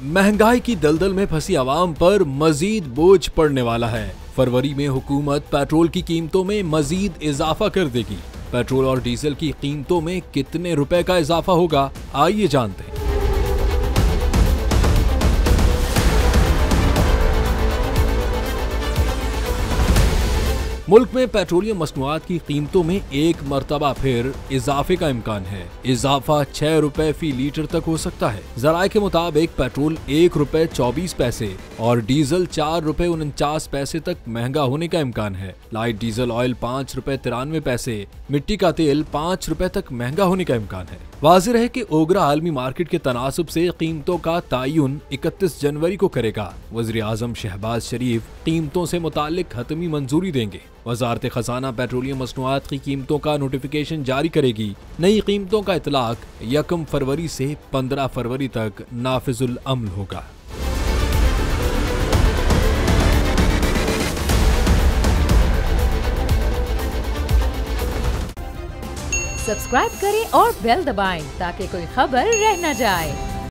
महंगाई की दलदल में फंसी आवाम पर मजीद बोझ पड़ने वाला है। फरवरी में हुकूमत पेट्रोल की कीमतों में मजीद इजाफा कर देगी। पेट्रोल और डीजल की कीमतों में कितने रुपए का इजाफा होगा, आइए जानते हैं। मुल्क में पेट्रोलियम मसनूआत की कीमतों में एक मरतबा फिर इजाफे का इम्कान है। इजाफा 6 रुपए फी लीटर तक हो सकता है। जराये के मुताबिक पेट्रोल 1 रुपए 24 पैसे और डीजल 4 रुपए 49 पैसे तक महंगा होने का इम्कान है। लाइट डीजल ऑयल 5 रुपए 93 पैसे, मिट्टी का तेल 5 रुपए तक महंगा होने का इम्कान है। वाज़ेह है कि ओगरा आलमी मार्केट के तनासुब से कीमतों का तयन 31 जनवरी को करेगा। वज़ीर आज़म शहबाज शरीफ कीमतों से मुताल्लिक हतमी मंजूरी देंगे। वज़ारत खजाना पेट्रोलियम मसनूआत की कीमतों का नोटिफिकेशन जारी करेगी। नई कीमतों का इतलाक 1 फरवरी से 15 फरवरी तक नाफिजुल अमल होगा। सब्सक्राइब करें और बेल दबाएं ताकि कोई खबर रह न जाए।